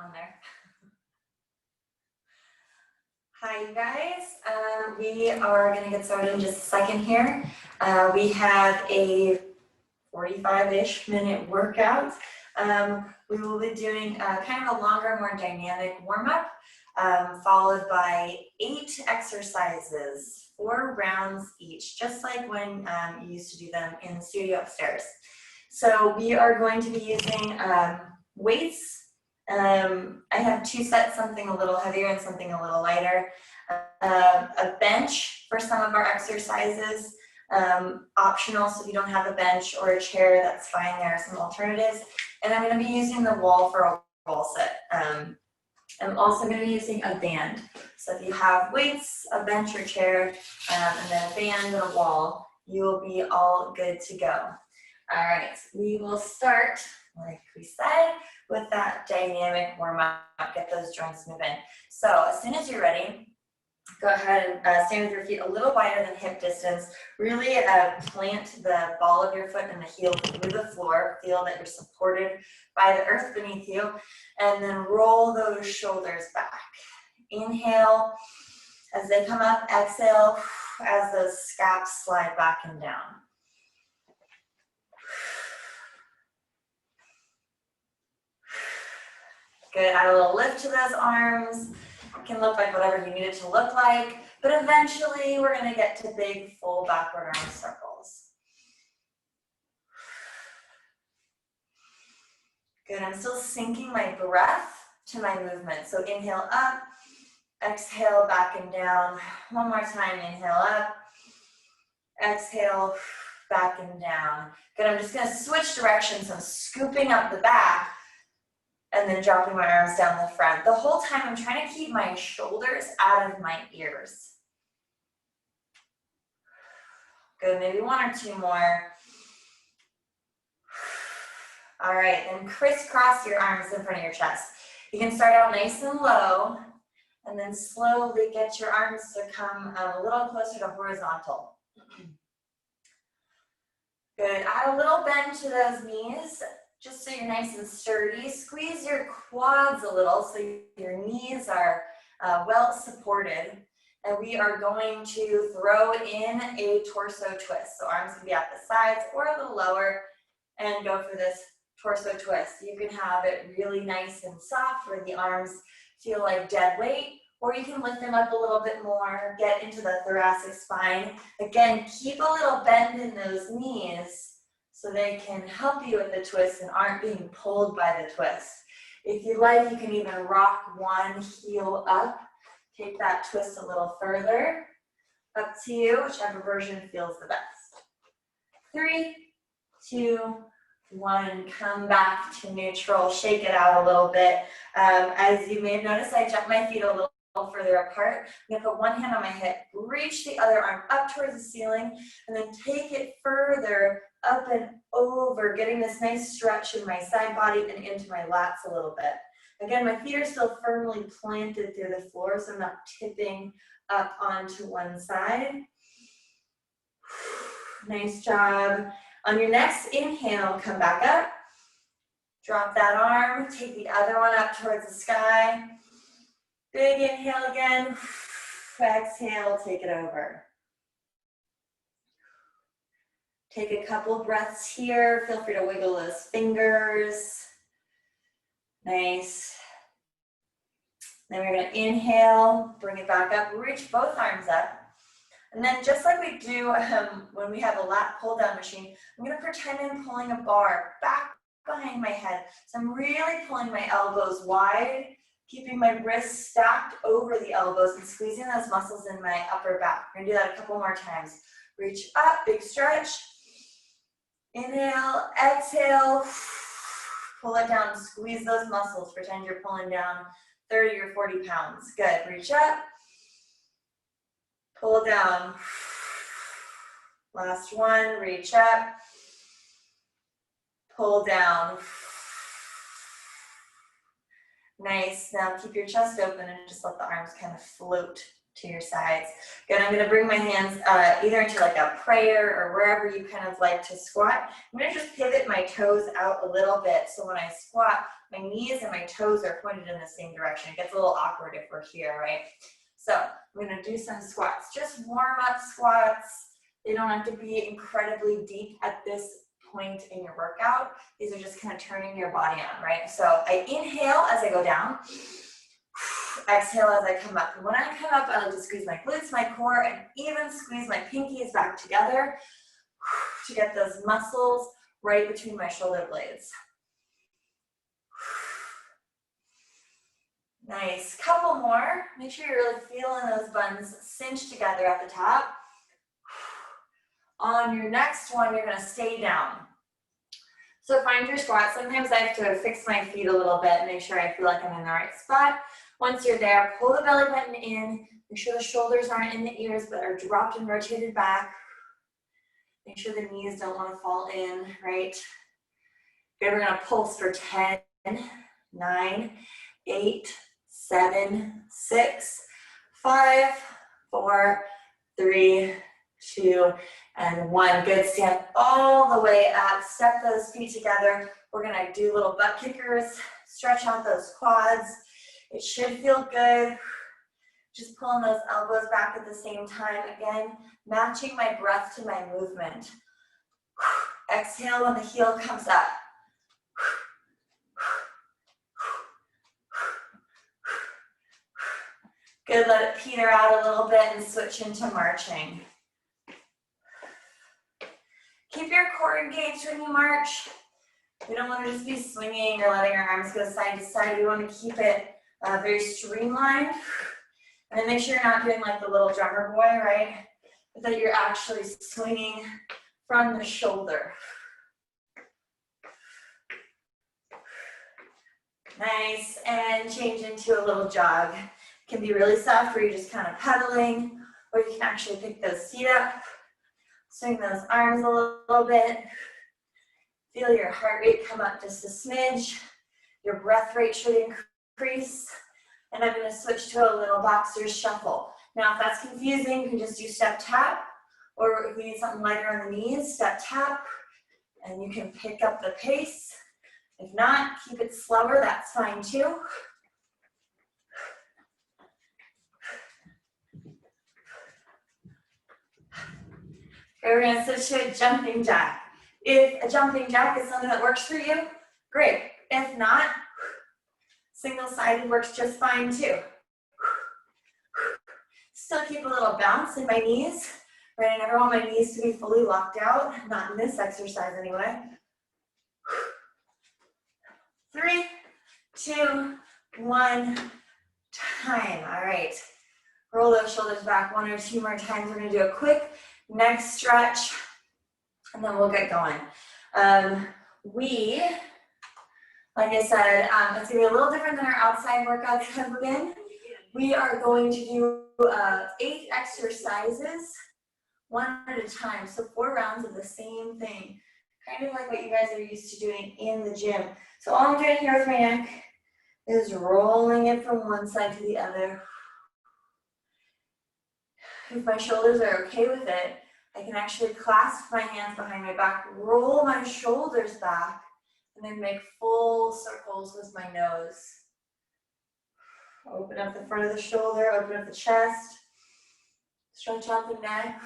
on there. Hi, you guys. We are going to get started in just a second here. We have a 45-ish minute workout. We will be doing kind of a longer, more dynamic warm-up, followed by 8 exercises, 4 rounds each, just like when you used to do them in the studio upstairs. So we are going to be using weights. I have 2 sets, something a little heavier and something a little lighter. A bench for some of our exercises, optional, so if you don't have a bench or a chair, that's fine. There are some alternatives. And I'm going to be using the wall for a wall set. I'm also going to be using a band. So if you have weights, a bench or chair, and then a band and a wall, you will be all good to go. All right, we will start, like we said, with that dynamic warm-up, get those joints moving. So as soon as you're ready, go ahead and stand with your feet a little wider than hip distance. Really plant the ball of your foot and the heel through the floor. Feel that you're supported by the earth beneath you. And then roll those shoulders back. Inhale as they come up. Exhale as those scaps slide back and down. Good. Add a little lift to those arms. It can look like whatever you need it to look like, but eventually we're going to get to big full backward arm circles. Good. I'm still syncing my breath to my movement. So inhale up, exhale back and down. One more time. Inhale up, exhale back and down. Good. I'm just going to switch directions. I'm scooping up the back and then dropping my arms down the front. The whole time I'm trying to keep my shoulders out of my ears. Good, maybe 1 or 2 more. All right, then crisscross your arms in front of your chest. You can start out nice and low, and then slowly get your arms to come a little closer to horizontal. Good, add a little bend to those knees, just so you're nice and sturdy. Squeeze your quads a little so your knees are well supported. And we are going to throw in a torso twist. So arms can be at the sides or a little lower, and go for this torso twist. You can have it really nice and soft where the arms feel like dead weight, or you can lift them up a little bit more, get into the thoracic spine. Again, keep a little bend in those knees so they can help you with the twist and aren't being pulled by the twist. If you like, you can even rock one heel up. Take that twist a little further. Up to you, whichever version feels the best. 3, 2, 1. Come back to neutral. Shake it out a little bit. As you may have noticed, I jumped my feet a little further apart. I'm going to put one hand on my hip, reach the other arm up towards the ceiling, and then take it further up and over, getting this nice stretch in my side body and into my lats a little bit. Again, my feet are still firmly planted through the floor, so I'm not tipping up onto one side. Nice job. On your next inhale, come back up. Drop that arm, take the other one up towards the sky. Big inhale again. Exhale, take it over. Take a couple breaths here. Feel free to wiggle those fingers. Nice. Then we're going to inhale, bring it back up, reach both arms up. And then just like we do when we have a lat pull down machine, I'm going to pretend I'm pulling a bar back behind my head. So I'm really pulling my elbows wide, keeping my wrists stacked over the elbows and squeezing those muscles in my upper back. We're going to do that a couple more times. Reach up, big stretch. Inhale, exhale, pull it down, squeeze those muscles. Pretend you're pulling down 30 or 40 pounds. Good, reach up, pull down. Last one, reach up, pull down. Nice, now keep your chest open and just let the arms kind of float to your sides. Good, I'm gonna bring my hands either into like a prayer or wherever you kind of like to squat. I'm gonna just pivot my toes out a little bit so when I squat, my knees and my toes are pointed in the same direction. It gets a little awkward if we're here, right? So I'm gonna do some squats, just warm up squats. They don't have to be incredibly deep at this point in your workout. These are just kind of turning your body on, right? So I inhale as I go down. Exhale as I come up. And when I come up, I like to squeeze my glutes, my core, and even squeeze my pinkies back together to get those muscles right between my shoulder blades. Nice. Couple more. Make sure you're really feeling those buns cinch together at the top. On your next one, you're going to stay down. So find your squat. Sometimes I have to fix my feet a little bit, make sure I feel like I'm in the right spot. Once you're there, pull the belly button in. Make sure the shoulders aren't in the ears, but are dropped and rotated back. Make sure the knees don't want to fall in, right? Good, we're going to pulse for 10, 9, 8, 7, 6, 5, 4, 3, 2, and 1. Good, stand all the way up. Step those feet together. We're going to do little butt kickers. Stretch out those quads. It should feel good. Just pulling those elbows back at the same time. Again, matching my breath to my movement. Exhale when the heel comes up. Good, let it peter out a little bit and switch into marching. Keep your core engaged when you march. We don't want to just be swinging or letting our arms go side to side. We want to keep it very streamlined. And then make sure you're not doing like the little drummer boy, right? But that you're actually swinging from the shoulder. Nice, and change into a little jog. It can be really soft where you're just kind of pedaling, or you can actually pick those feet up, swing those arms a little bit. Feel your heart rate come up just a smidge. Your breath rate should increase. And I'm going to switch to a little boxer's shuffle. Now, if that's confusing, you can just do step tap, or if you need something lighter on the knees, step tap, and you can pick up the pace. If not, keep it slower, that's fine too. We're going to switch to a jumping jack. If a jumping jack is something that works for you, great. If not, single-sided works just fine too. Still keep a little bounce in my knees, right? I never want my knees to be fully locked out, not in this exercise anyway. 3, 2, 1, time. All right. Roll those shoulders back 1 or 2 more times. We're going to do a quick neck stretch, and then we'll get going. Like I said, it's going to be a little different than our outside workouts have been. We are going to do 8 exercises, 1 at a time. So 4 rounds of the same thing, kind of like what you guys are used to doing in the gym. So all I'm doing here with my neck is rolling it from one side to the other. If my shoulders are okay with it, I can actually clasp my hands behind my back, roll my shoulders back, and then make full circles with my nose. Open up the front of the shoulder, open up the chest, stretch out the neck.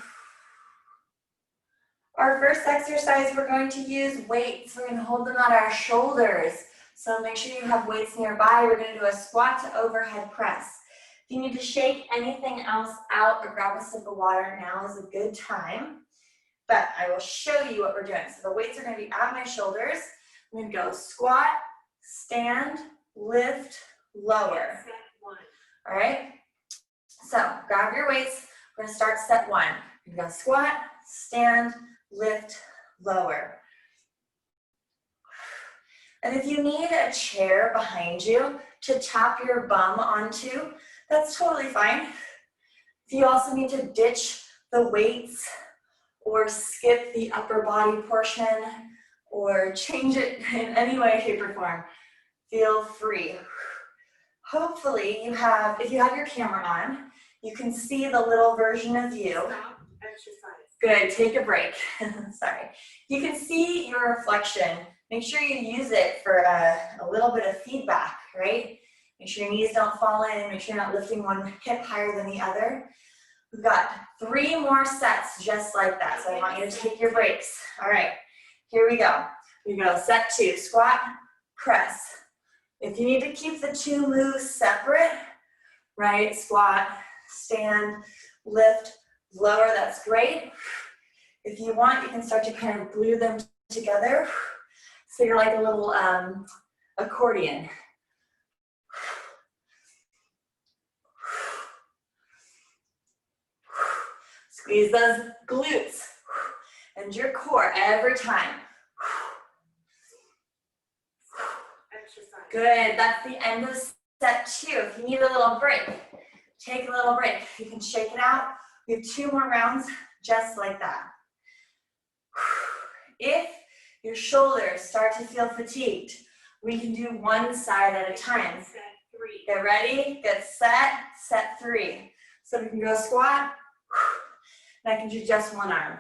Our first exercise, we're going to use weights. We're going to hold them at our shoulders. So make sure you have weights nearby. We're going to do a squat to overhead press. If you need to shake anything else out or grab a sip of water, now is a good time. But I will show you what we're doing. So the weights are going to be at my shoulders. I'm going to go squat, stand, lift, lower. All right? So grab your weights. We're going to start set 1. You're going to go squat, stand, lift, lower. And if you need a chair behind you to tap your bum onto, that's totally fine. If you also need to ditch the weights or skip the upper body portion or change it in any way, shape, or form, feel free. Hopefully you have, if you have your camera on, You can see the little version of you. Stop exercise. Good, take a break. Sorry. You can see your reflection. Make sure you use it for a little bit of feedback, right? Make sure your knees don't fall in. Make sure you're not lifting one hip higher than the other. We've got 3 more sets just like that. So I want you to take your breaks. All right, here we go. We go set 2, squat, press. If you need to keep the 2 moves separate, right? Squat, stand, lift, lower, that's great. If you want, you can start to kind of glue them together. So you're like a little accordion. Squeeze those glutes and your core every time. Exercise. Good, that's the end of set 2. If you need a little break, take a little break. You can shake it out. We have 2 more rounds just like that. If your shoulders start to feel fatigued, we can do one side at a time. Set 3. Get ready, get set, set 3. So we can go squat, and I can do just one arm.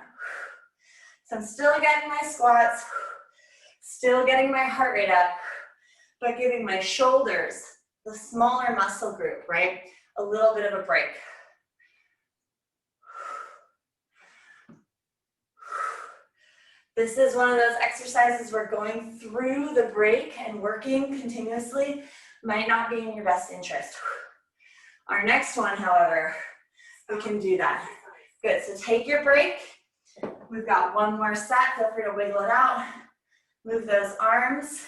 So I'm still getting my squats, still getting my heart rate up, but giving my shoulders, the smaller muscle group, right, a little bit of a break. This is one of those exercises where going through the break and working continuously might not be in your best interest. Our next one, however, we can do that. Good, so take your break. We've got 1 more set. Feel free to wiggle it out. Move those arms.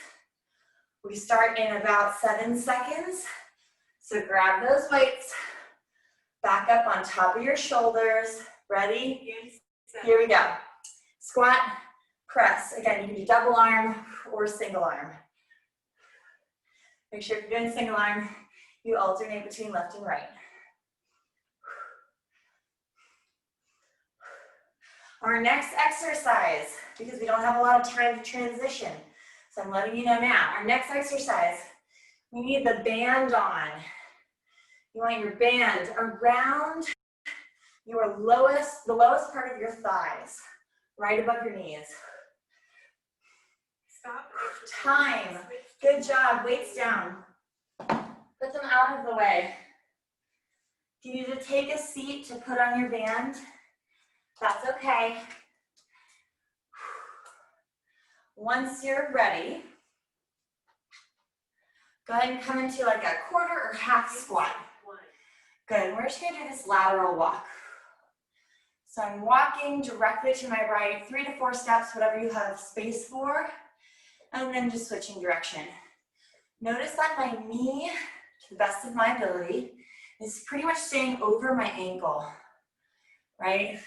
We start in about 7 seconds. So grab those weights. Back up on top of your shoulders. Ready? Here we go. Squat, press. Again, you can do double arm or single arm. Make sure if you're doing single arm, you alternate between left and right. Our next exercise, because we don't have a lot of time to transition, so I'm letting you know now. Our next exercise, we need the band on. You want your band around your the lowest part of your thighs, right above your knees. Stop. Time. Good job. Weights down. Put them out of the way. If you need to take a seat to put on your band, that's okay. Once you're ready, go ahead and come into like a quarter or half squat. Good. We're just going to do this lateral walk. So I'm walking directly to my right, 3 to 4 steps, whatever you have space for, and then just switching direction. Notice that my knee, to the best of my ability, is pretty much staying over my ankle, right?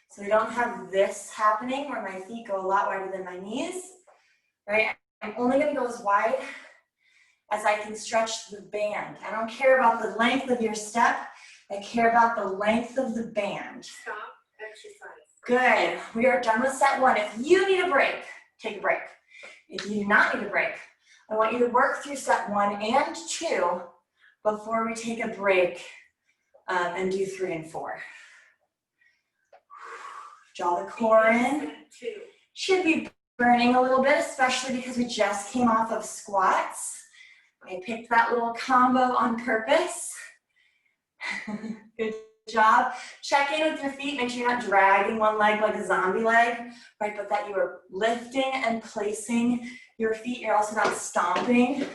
So we don't have this happening where my feet go a lot wider than my knees, right? I'm only going to go as wide as I can stretch the band. I don't care about the length of your step. I care about the length of the band. Stop. Exercise. Good. We are done with set 1. If you need a break, take a break. If you do not need a break, I want you to work through set 1 and 2 before we take a break and do 3 and 4. Draw the core in. Should be burning a little bit, especially because we just came off of squats. I picked that little combo on purpose. Good job. Check in with your feet. Make sure you're not dragging one leg like a zombie leg, right? But that you are lifting and placing your feet. You're also not stomping,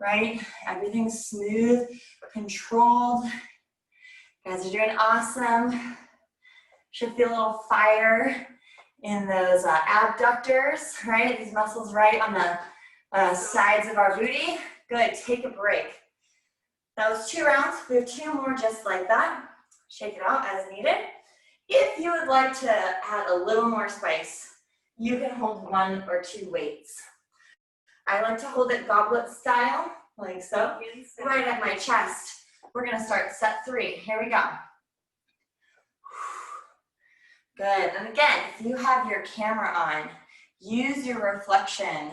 right? Everything's smooth, controlled. You guys are doing awesome. Should feel a little fire in those abductors, right? These muscles right on the sides of our booty. Good, take a break. That was 2 rounds. We have 2 more just like that. Shake it out as needed. If you would like to add a little more spice, you can hold 1 or 2 weights. I like to hold it goblet style, like so, right at my chest. We're gonna start set 3. Here we go. Good, and again, if you have your camera on, use your reflection,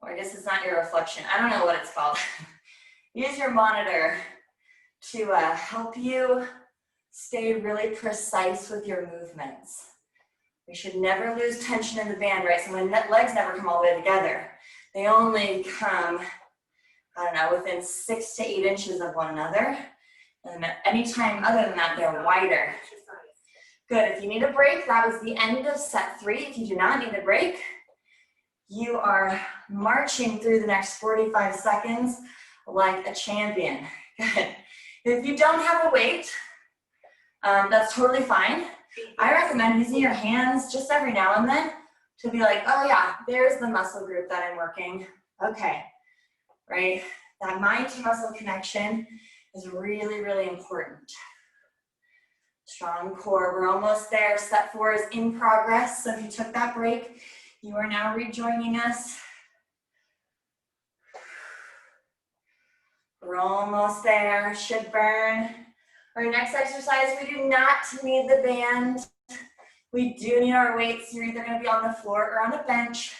or I guess it's not your reflection, I don't know what it's called. Use your monitor to help you stay really precise with your movements. We should never lose tension in the band, right? So my legs never come all the way together. They only come, I don't know, within 6 to 8 inches of one another. And anytime other than that, they're wider. Good, if you need a break, that was the end of set 3. If you do not need a break, you are marching through the next 45 seconds like a champion. Good. If you don't have a weight, that's totally fine. I recommend using your hands just every now and then to be like, oh yeah, there's the muscle group that I'm working. Okay, right? That mind to muscle connection is really, really important. Strong core, we're almost there. Set 4 is in progress. So if you took that break, you are now rejoining us. We're almost there, should burn. Our next exercise, we do not need the band. We do need our weights. You're either gonna be on the floor or on a bench.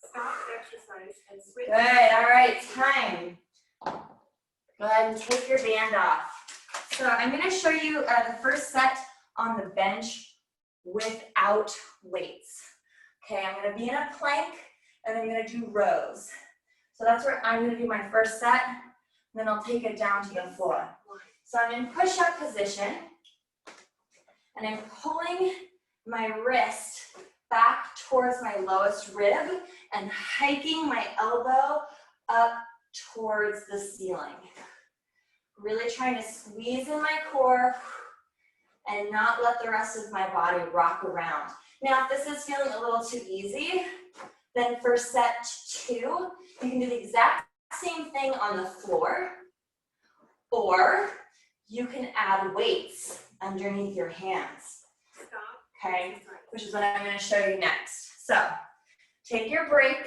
Stop exercise and switch. Good, all right, time. Go ahead and take your band off. So I'm gonna show you the first set on the bench without weights. Okay, I'm gonna be in a plank and I'm gonna do rows. So that's where I'm gonna do my first set, and then I'll take it down to the floor. So I'm in push-up position, and I'm pulling my wrist back towards my lowest rib and hiking my elbow up towards the ceiling. Really trying to squeeze in my core and not let the rest of my body rock around. Now, if this is feeling a little too easy, then for set 2, you can do the exact same thing on the floor, or you can add weights underneath your hands. Okay, which is what I'm going to show you next. So, take your break.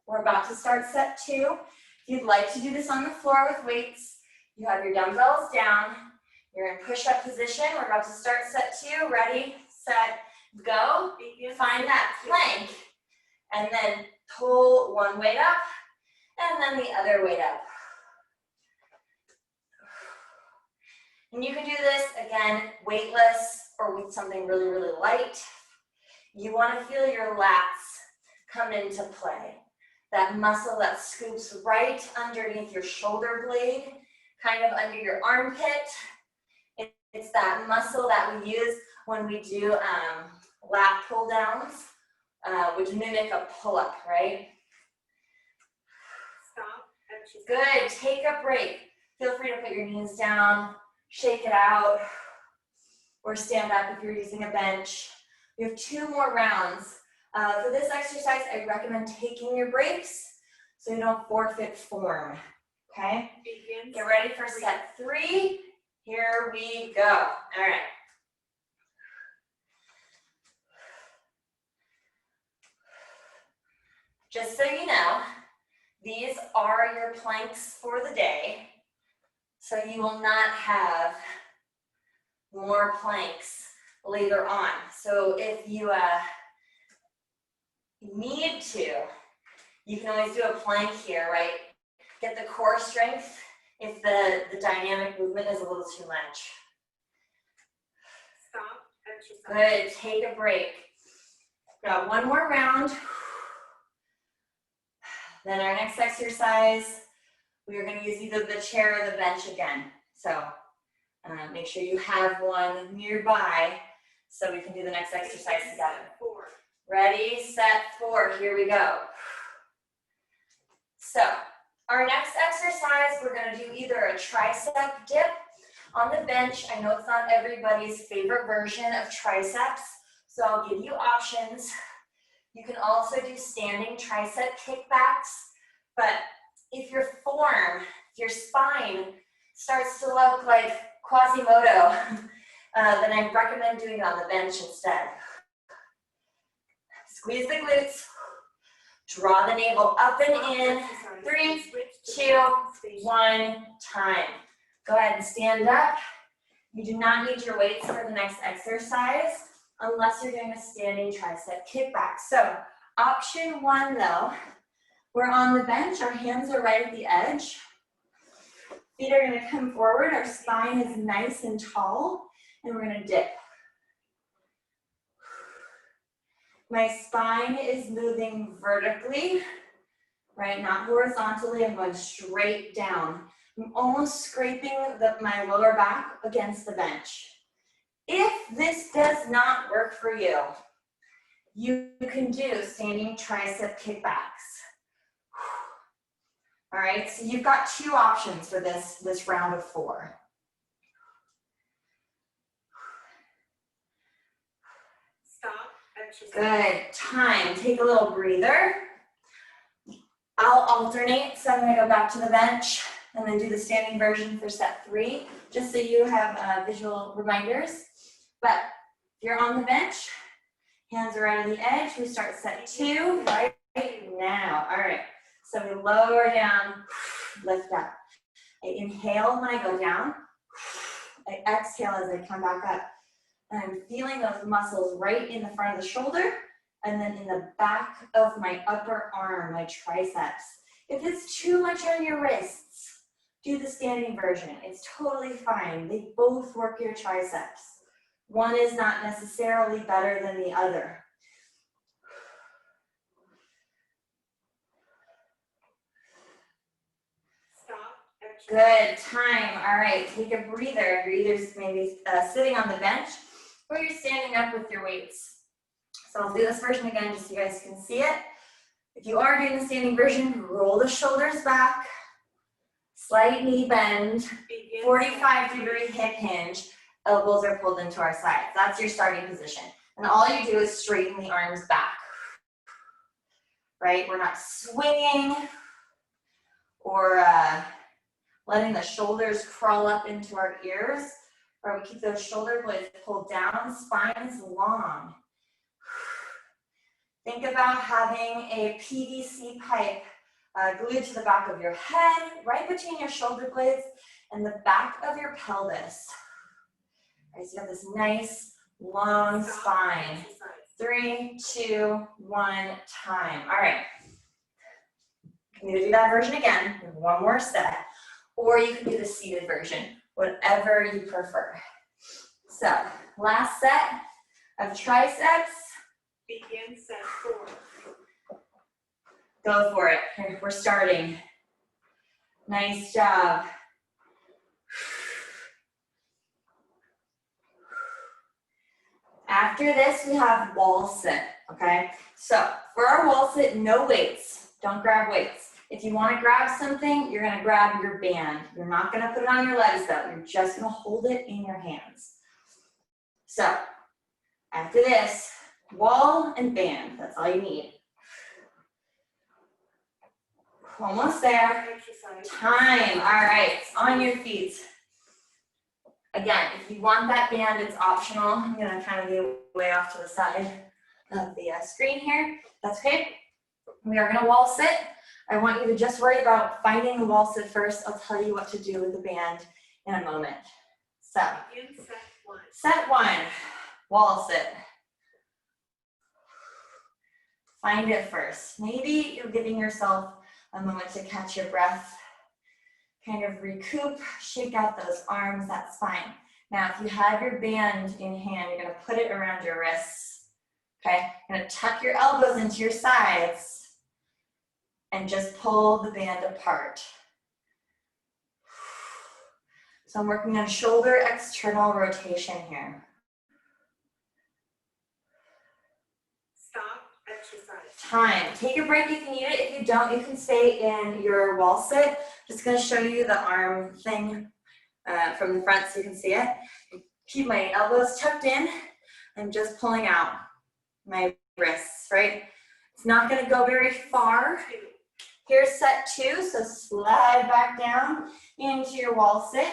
We're about to start set 2. If you'd like to do this on the floor with weights, you have your dumbbells down. You're in push-up position. We're about to start set 2. Ready, set, go. Find that plank, and then pull one weight up, and then the other weight up. And you can do this, again, weightless or with something really, really light. You want to feel your lats come into play. That muscle that scoops right underneath your shoulder blade, kind of under your armpit. It's that muscle that we use when we do lat pull downs, which mimic a pull-up, right? Stop exercise. Good, take a break. Feel free to put your knees down, shake it out, or stand up if you're using a bench. We have 2 more rounds. For this exercise, I recommend taking your breaks so you don't forfeit form, okay? Get ready for set 3. Here we go. All right. Just so you know, these are your planks for the day. So you will not have more planks later on. So if you need to, you can always do a plank here, right? Get the core strength if the dynamic movement is a little too much. Stop exercise. Good, take a break. Got 1 more round. Then our next exercise, we are going to use either the chair or the bench again. So make sure you have one nearby so we can do the next exercise together. 4. Ready, set, 4, here we go. So our next exercise, we're going to do either a tricep dip on the bench. I know it's not everybody's favorite version of triceps, so I'll give you options. You can also do standing tricep kickbacks, but if your form, if your spine starts to look like Quasimodo, then I recommend doing it on the bench instead. Squeeze the glutes, draw the navel up and in. 3, 2, 1, time. Go ahead and stand up. You do not need your weights for the next exercise unless you're doing a standing tricep kickback. So option 1 though, we're on the bench, our hands are right at the edge. Feet are gonna come forward, our spine is nice and tall, and we're gonna dip. My spine is moving vertically, right? Not horizontally, I'm going straight down. I'm almost scraping my lower back against the bench. If this does not work for you, you can do standing tricep kickbacks. All right, so you've got two options for this round of 4. Stop, exercise. Good, time, take a little breather. I'll alternate, so I'm gonna go back to the bench and then do the standing version for set 3, just so you have visual reminders. But if you're on the bench, hands are out of the edge, we start set 2 right now. All right, so we lower down, lift up. I inhale when I go down. I exhale as I come back up. And I'm feeling those muscles right in the front of the shoulder and then in the back of my upper arm, my triceps. If it's too much on your wrists, do the standing version. It's totally fine. They both work your triceps. One is not necessarily better than the other. Stop, exercise. Good, time. All right, take a breather. You're either maybe sitting on the bench or you're standing up with your weights. So I'll do this version again just so you guys can see it. If you are doing the standing version, roll the shoulders back, slight knee bend, Begin 45-degree hip hinge, elbows are pulled into our sides. That's your starting position. And all you do is straighten the arms back, right? We're not swinging or letting the shoulders crawl up into our ears, or we keep those shoulder blades pulled down, spine is long. Think about having a PVC pipe glued to the back of your head, right between your shoulder blades and the back of your pelvis. Right, so you have this nice, long spine. 3, 2, 1, time. All right. You can do that version again, one more set, or you can do the seated version, whatever you prefer. So, last set of triceps. Begin set 4. Go for it. Here, we're starting. Nice job. After this, we have wall sit, okay? So, for our wall sit, no weights. Don't grab weights. If you want to grab something, you're going to grab your band. You're not going to put it on your legs, though. You're just going to hold it in your hands. So, after this, wall and band. That's all you need. Almost there. Exercise. Time. All right. On your feet. Again, if you want that band, it's optional. I'm going to kind of be way off to the side of the screen here. That's okay. We are going to wall sit. I want you to just worry about finding the wall sit first. I'll tell you what to do with the band in a moment. So, Begin set 1. set 1, wall sit. Find it first. Maybe you're giving yourself a moment to catch your breath, kind of recoup, shake out those arms, that's fine. Now, if you have your band in hand, you're gonna put it around your wrists, okay? You're gonna tuck your elbows into your sides and just pull the band apart. So I'm working on shoulder external rotation here. Stop, exercise. Time. Take a break if you need it. If you don't, you can stay in your wall sit. Just going to show you the arm thing from the front so you can see it. Keep my elbows tucked in. I'm just pulling out my wrists, right? It's not going to go very far. 2. Here's set 2, so slide back down into your wall sit.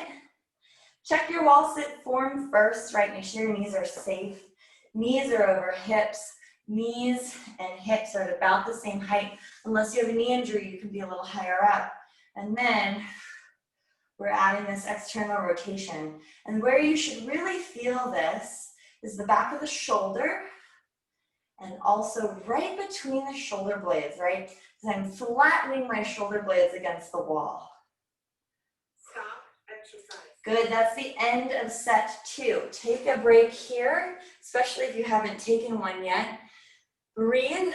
Check your wall sit form first, right? Make sure your knees are safe. Knees are over hips. Knees and hips are at about the same height. Unless you have a knee injury, you can be a little higher up. And then we're adding this external rotation. And where you should really feel this is the back of the shoulder and also right between the shoulder blades, right? Because I'm flattening my shoulder blades against the wall. Stop, exercise. Good, that's the end of set 2. Take a break here, especially if you haven't taken one yet. Breathe.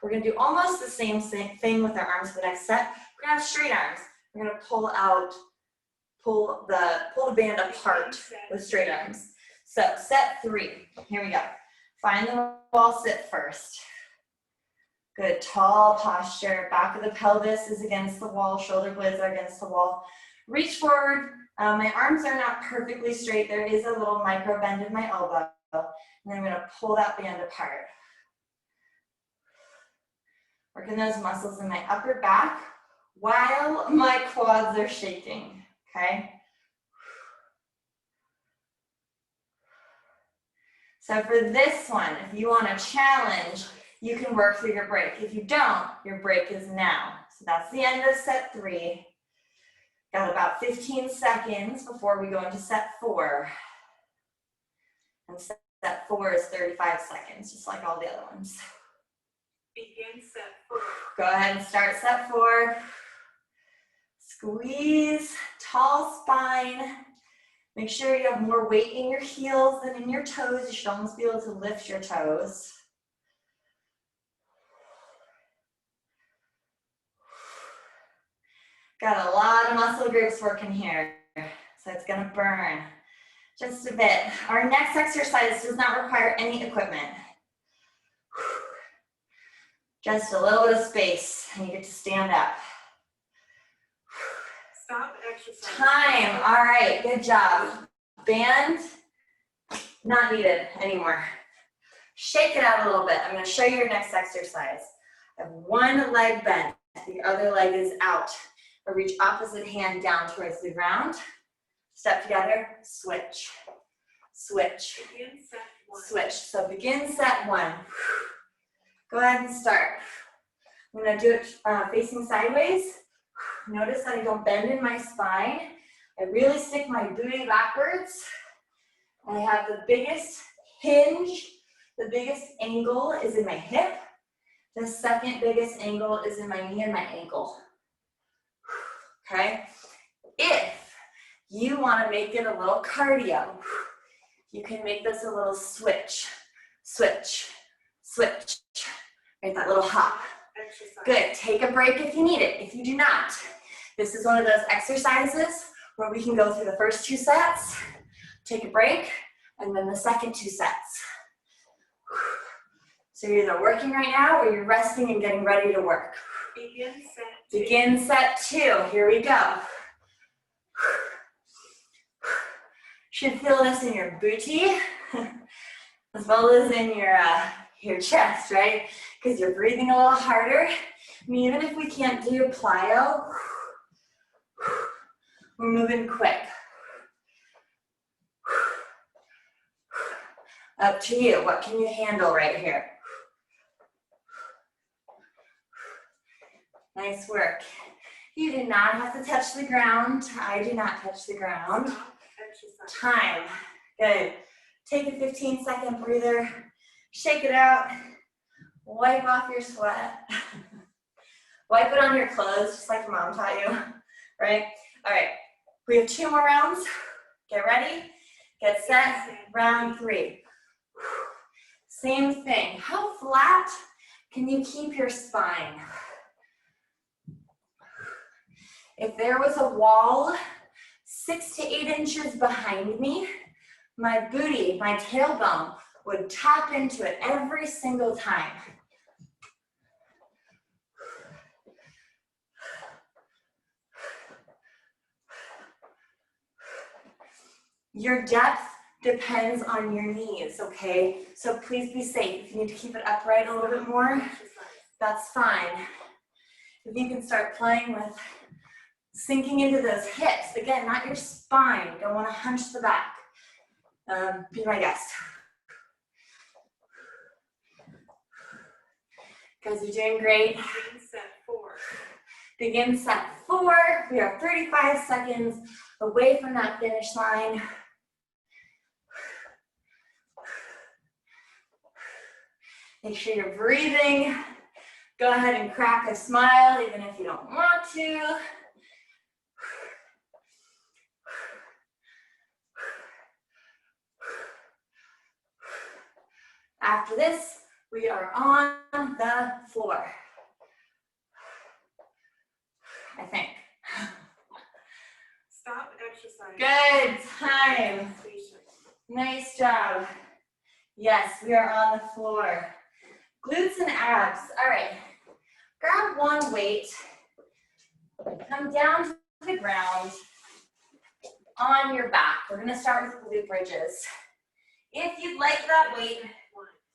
We're gonna do almost the same thing with our arms for the next set. We're gonna have straight arms. We're gonna pull the band apart with straight arms. So set 3, here we go. Find the wall, sit first. Good, tall posture. Back of the pelvis is against the wall, shoulder blades are against the wall. Reach forward. My arms are not perfectly straight. There is a little micro bend in my elbow. And then I'm gonna pull that band apart. Working those muscles in my upper back while my quads are shaking, okay? So for this one, if you want a challenge, you can work through your break. If you don't, your break is now. So that's the end of set 3. Got about 15 seconds before we go into set 4. And set 4 is 35 seconds, just like all the other ones. Begin set 4. Go ahead and start set 4. Squeeze, tall spine. Make sure you have more weight in your heels than in your toes. You should almost be able to lift your toes. Got a lot of muscle groups working here, so it's gonna burn just a bit. Our next exercise does not require any equipment. Just a little bit of space, and you get to stand up. Stop exercise. Time, all right, good job. Band, not needed anymore. Shake it out a little bit. I'm gonna show you your next exercise. I have one leg bent, the other leg is out. I reach opposite hand down towards the ground. Step together, switch, switch, Begin set 1. switch. So begin set 1. Go ahead and start. I'm gonna do it facing sideways. Notice that I don't bend in my spine. I really stick my booty backwards. I have the biggest hinge, the biggest angle is in my hip. The second biggest angle is in my knee and my ankle. Okay? If you want to make it a little cardio, you can make this a little switch, switch, switch. Right, that little hop. Exercise. Good, take a break if you need it. If you do not, this is one of those exercises where we can go through the first 2 sets, take a break, and then the second 2 sets. So you're either working right now or you're resting and getting ready to work. Begin set 2. Begin set 2, here we go. Should feel this in your booty, as well as in your chest, right? Because you're breathing a little harder. I mean, even if we can't do plyo, we're moving quick. Up to you, what can you handle right here? Nice work. You do not have to touch the ground. I do not touch the ground. Stop exercise. Time. Good. Take a 15-second breather. Shake it out. Wipe off your sweat. Wipe it on your clothes, just like your mom taught you, right? All right, we have 2 more rounds. Get ready, get set, round 3. Same thing. How flat can you keep your spine? If there was a wall 6 to 8 inches behind me, my booty, my tailbone would tap into it every single time. Your depth depends on your knees, okay? So please be safe. If you need to keep it upright a little bit more, that's fine. If you can start playing with sinking into those hips, again, not your spine. Don't want to hunch the back. Be my guest. Guys, you're doing great. Begin set 4. Begin set 4. We are 35 seconds away from that finish line. Make sure you're breathing. Go ahead and crack a smile, even if you don't want to. After this, we are on the floor. I think. Stop exercise. Good time. Station. Nice job. Yes, we are on the floor. Glutes and abs. All right. Grab one weight. Come down to the ground on your back. We're going to start with glute bridges. If you'd like that weight,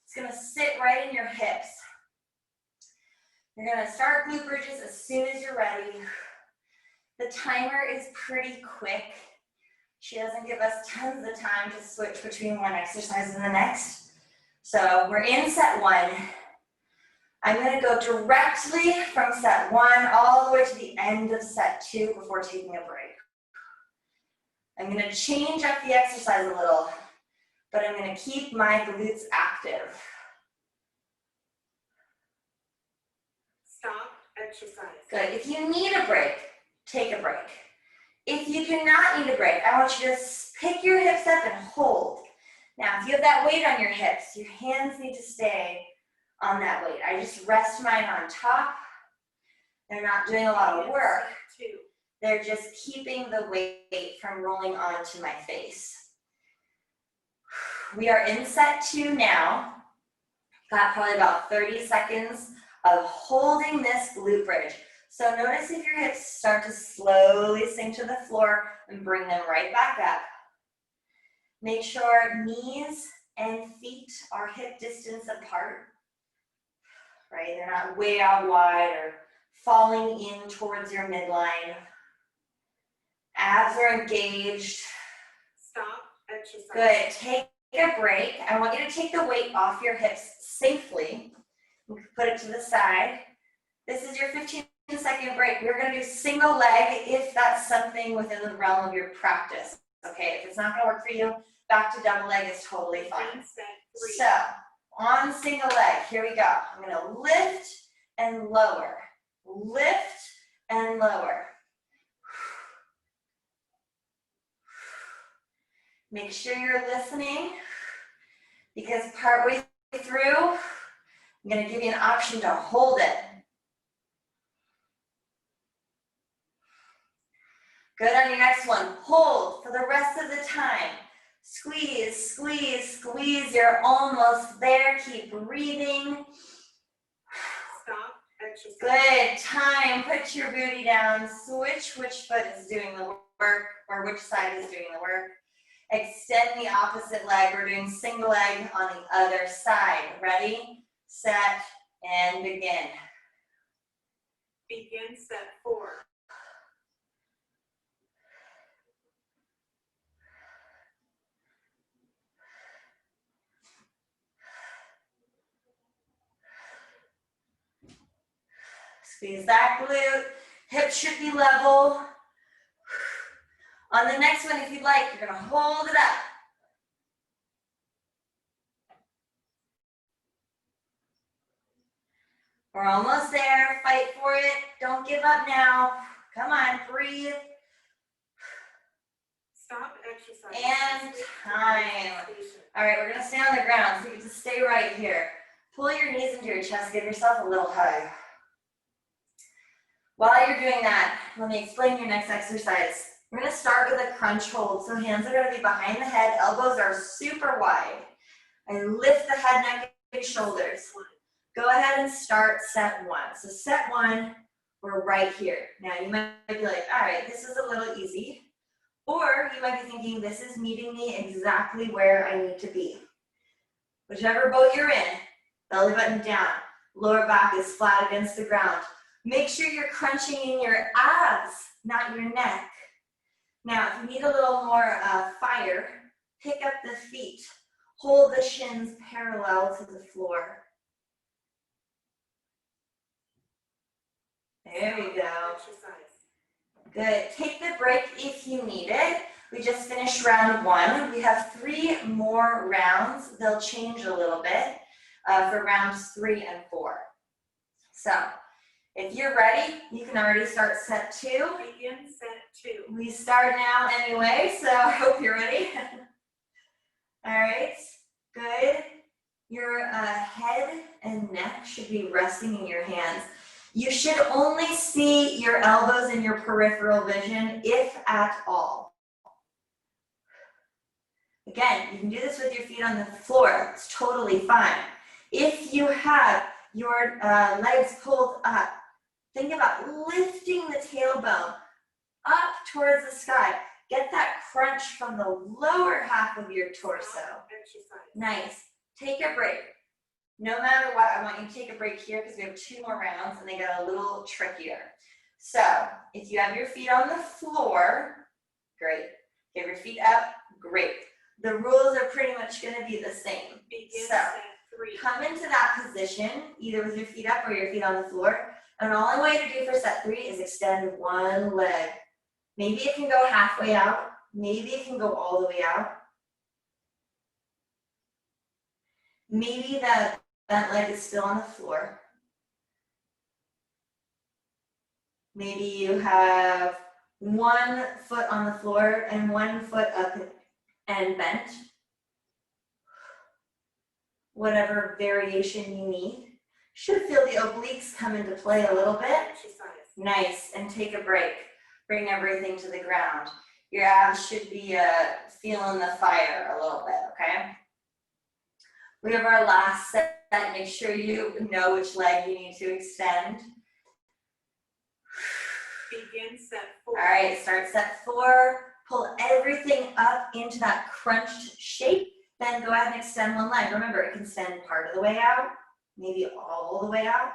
it's going to sit right in your hips. You're going to start glute bridges as soon as you're ready. The timer is pretty quick. She doesn't give us tons of time to switch between one exercise and the next. So we're in set one. I'm going to go directly from set one all the way to the end of set two before taking a break. I'm going to change up the exercise a little, but I'm going to keep my glutes active. Stop exercise. Good. If you need a break, take a break. If you do not need a break, I want you to pick your hips up and hold. Now, if you have that weight on your hips, your hands need to stay on that weight. I just rest mine on top. They're not doing a lot of work. Set 2. They're just keeping the weight from rolling onto my face. We are in set two now. Got probably about 30 seconds of holding this glute bridge. So notice if your hips start to slowly sink to the floor and bring them right back up. Make sure knees and feet are hip distance apart, right? They're not way out wide or falling in towards your midline. Abs are engaged. Stop exercise. Good. Take a break. I want you to take the weight off your hips safely. You can put it to the side. This is your 15-second break. We're going to do single leg if that's something within the realm of your practice. Okay, if it's not going to work for you, back to double leg is totally fine. Begin set 3. So, on single leg, here we go. I'm going to lift and lower. Lift and lower. Make sure you're listening, because partway through, I'm going to give you an option to hold it. Good on your next one. Hold for the rest of the time. Squeeze, squeeze, squeeze. You're almost there. Keep breathing. Stop exercise. Good. Time. Put your booty down. Switch which foot is doing the work, or which side is doing the work. Extend the opposite leg. We're doing single leg on the other side. Ready, set, and begin. Begin set 4. Squeeze that glute. Hips should be level. On the next one, if you'd like, you're going to hold it up. We're almost there. Fight for it. Don't give up now. Come on, breathe. Stop exercise. And time. All right, we're going to stay on the ground, so you can just stay right here. Pull your knees into your chest. Give yourself a little hug. While you're doing that, let me explain your next exercise. We're going to start with a crunch hold. So hands are going to be behind the head. Elbows are super wide. And lift the head, neck, and shoulders. Go ahead and start set one. So set one, we're right here. Now you might be like, all right, this is a little easy. Or you might be thinking, this is meeting me exactly where I need to be. Whichever boat you're in, belly button down, lower back is flat against the ground. Make sure you're crunching in your abs, not your neck. Now, if you need a little more fire, pick up the feet. Hold the shins parallel to the floor. There we go. Exercise. Good. Take the break if you need it. We just finished round one. We have 3 more rounds. They'll change a little bit for rounds 3 and 4. So, if you're ready, you can already start set 2. Begin set 2. We start now anyway, so I hope you're ready. All right, good. Your head and neck should be resting in your hands. You should only see your elbows in your peripheral vision, if at all. Again, you can do this with your feet on the floor. It's totally fine. If you have your legs pulled up, think about lifting the tailbone up towards the sky. Get that crunch from the lower half of your torso. Exercise. Nice. Take a break. No matter what, I want you to take a break here because we have 2 more rounds and they get a little trickier. So if you have your feet on the floor, great. If you have your feet up, great. The rules are pretty much going to be the same. Begin So set 3. come into that position, either with your feet up or your feet on the floor. And all I want you to do for set 3 is extend one leg. Maybe it can go halfway out. Maybe it can go all the way out. Maybe that leg is still on the floor. Maybe you have 1 foot on the floor and 1 foot up and bent. Whatever variation you need. Should feel the obliques come into play a little bit. Exercise. Nice, and take a break. Bring everything to the ground. Your abs should be feeling the fire a little bit, okay? We have our last set. Make sure you know which leg you need to extend. Begin set 4. All right, start set 4. Pull everything up into that crunched shape. Then go ahead and extend one leg. Remember, it can extend part of the way out, maybe all the way out.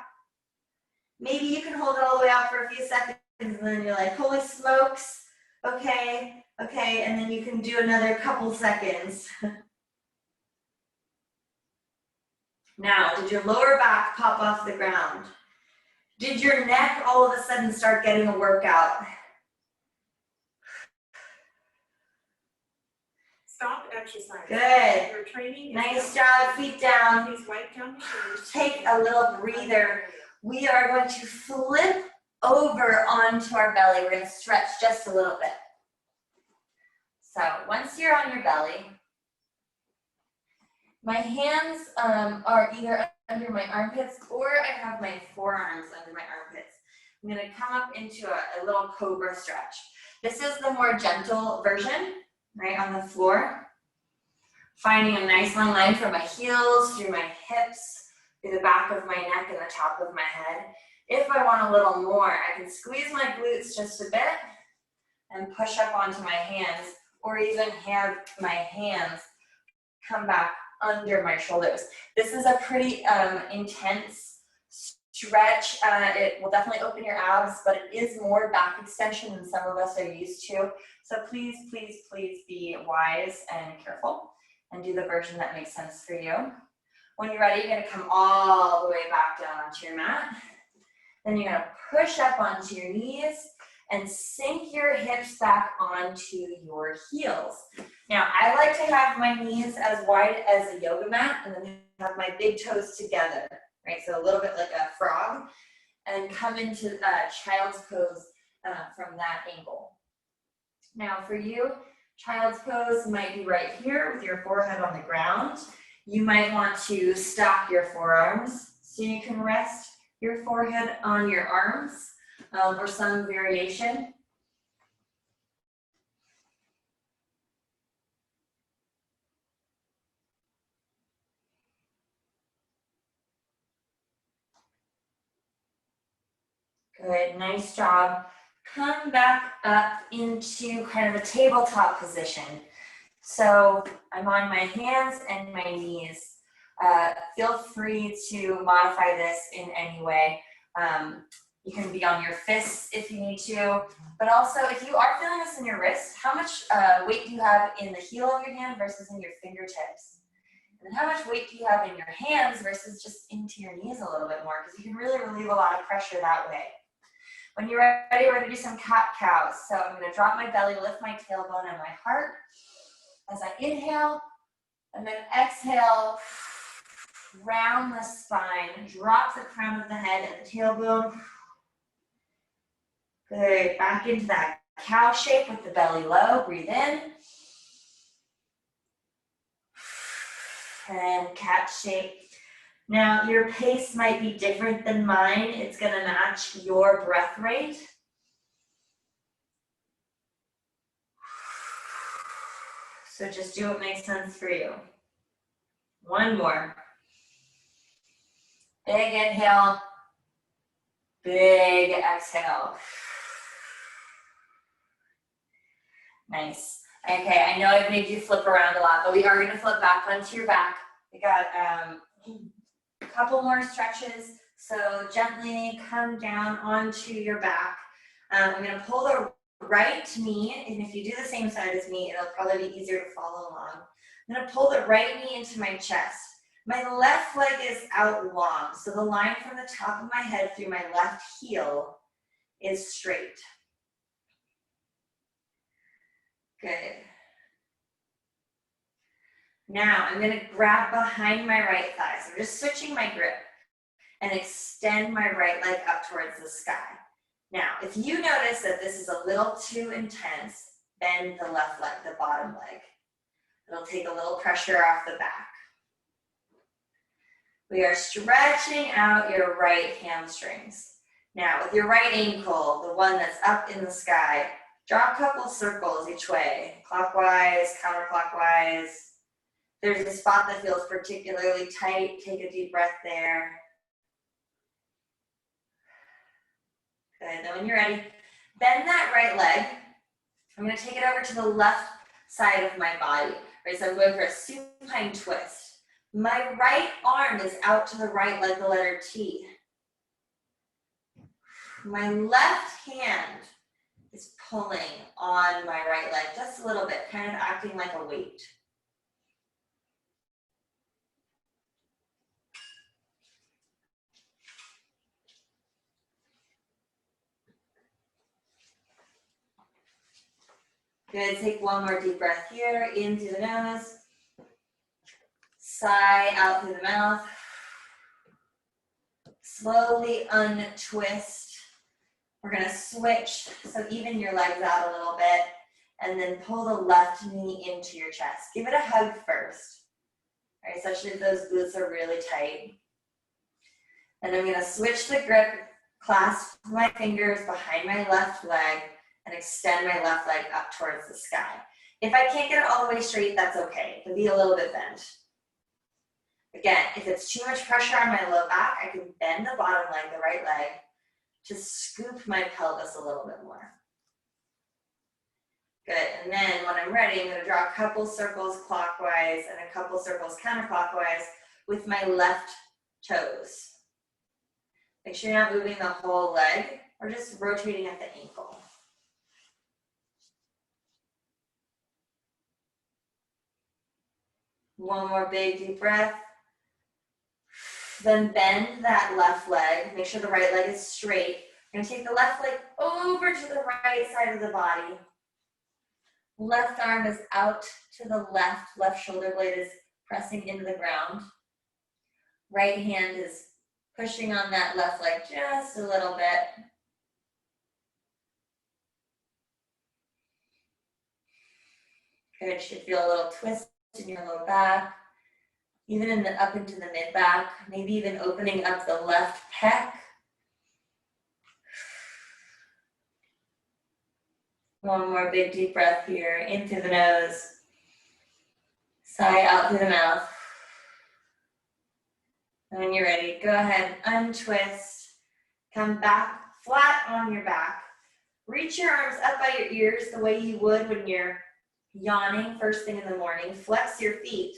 Maybe you can hold it all the way out for a few seconds and then you're like, holy smokes, okay, and then you can do another couple seconds. Now, did your lower back pop off the ground? Did your neck all of a sudden start getting a workout? Stop exercise. Good. Your training is Nice done. job, feet down. Please wipe down your shoes. Take a little breather. We are going to flip over onto our belly. We're going to stretch just a little bit. So once you're on your belly, my hands are either under my armpits or I have my forearms under my armpits. I'm going to come up into a little cobra stretch. This is the more gentle version, right on the floor. Finding a nice long line from my heels, through my hips, through the back of my neck and the top of my head. If I want a little more, I can squeeze my glutes just a bit and push up onto my hands, or even have my hands come back under my shoulders. This is a pretty intense stretch. It will definitely open your abs, but it is more back extension than some of us are used to. So please, please, please be wise and careful and do the version that makes sense for you. When you're ready, you're going to come all the way back down onto your mat. Then you're going to push up onto your knees and sink your hips back onto your heels. Now, I like to have my knees as wide as a yoga mat and then have my big toes together, right? So a little bit like a frog, and come into child's pose from that angle. Now for you, child's pose might be right here with your forehead on the ground. You might want to stack your forearms so you can rest your forehead on your arms or some variation. Good, nice job. Come back up into kind of a tabletop position. So I'm on my hands and my knees. Feel free to modify this in any way. You can be on your fists if you need to, but also if you are feeling this in your wrist, how much weight do you have in the heel of your hand versus in your fingertips? And then how much weight do you have in your hands versus just into your knees a little bit more? Because you can really relieve a lot of pressure that way. When you're ready, we're going to do some cat-cows. So I'm going to drop my belly, lift my tailbone and my heart as I inhale, and then exhale, round the spine, drop the crown of the head and the tailbone. Good, back into that cow shape with the belly low, breathe in. and cat shape. Now, your pace might be different than mine. It's gonna match your breath rate. So just do what makes sense for you. One more. Big inhale, big exhale. Nice. Okay, I know I've made you flip around a lot, but we are gonna flip back onto your back. We got a couple more stretches. So gently come down onto your back. I'm gonna pull the right knee, and if you do the same side as me, it'll probably be easier to follow along. I'm gonna pull the right knee into my chest. My left leg is out long, so the line from the top of my head through my left heel is straight. Good. Now I'm gonna grab behind my right thigh. So I'm just switching my grip and extend my right leg up towards the sky. Now, if you notice that this is a little too intense, bend the left leg, the bottom leg. It'll take a little pressure off the back. We are stretching out your right hamstrings. Now, with your right ankle, the one that's up in the sky, draw a couple circles each way, clockwise, counterclockwise. There's a spot that feels particularly tight. Take a deep breath there. Good, then when you're ready, bend that right leg. I'm gonna take it over to the left side of my body. Right, so I'm going for a supine twist. My right arm is out to the right like the letter T. My left hand is pulling on my right leg just a little bit, kind of acting like a weight. Good, take one more deep breath here, in through the nose. Sigh out through the mouth. Slowly untwist. We're gonna switch, so even your legs out a little bit, and then pull the left knee into your chest. Give it a hug first, right? Especially if those glutes are really tight. And I'm gonna switch the grip, clasp my fingers behind my left leg, and extend my left leg up towards the sky. If I can't get it all the way straight, that's okay. It can be a little bit bent. Again, if it's too much pressure on my low back, I can bend the bottom leg, the right leg, to scoop my pelvis a little bit more. Good, and then when I'm ready, I'm gonna draw a couple circles clockwise and a couple circles counterclockwise with my left toes. Make sure you're not moving the whole leg, or just rotating at the ankle. One more big deep breath. Then bend that left leg. Make sure the right leg is straight. You're gonna take the left leg over to the right side of the body. Left arm is out to the left. Left shoulder blade is pressing into the ground. Right hand is pushing on that left leg just a little bit. Good, should feel a little twist in your low back. Even in the up into the mid back, maybe even opening up the left pec. One more big deep breath here, in through the nose. Sigh out through the mouth. And when you're ready, go ahead, untwist. Come back flat on your back. Reach your arms up by your ears the way you would when you're yawning first thing in the morning. Flex your feet.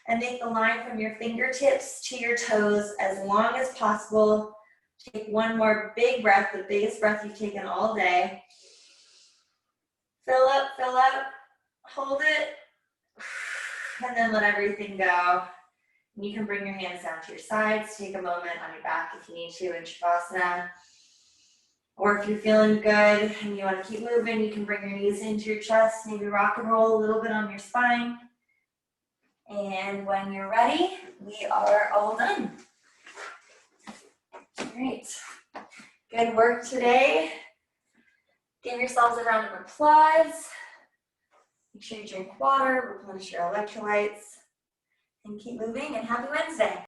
And make the line from your fingertips to your toes as long as possible. Take one more big breath, the biggest breath you've taken all day. Fill up, hold it, and then let everything go. And you can bring your hands down to your sides, take a moment on your back if you need to in Shavasana. Or if you're feeling good and you want to keep moving, you can bring your knees into your chest, maybe rock and roll a little bit on your spine. And when you're ready, we are all done. Great. Good work today. Give yourselves a round of applause. Make sure you drink water, replenish your electrolytes. and keep moving, and happy Wednesday.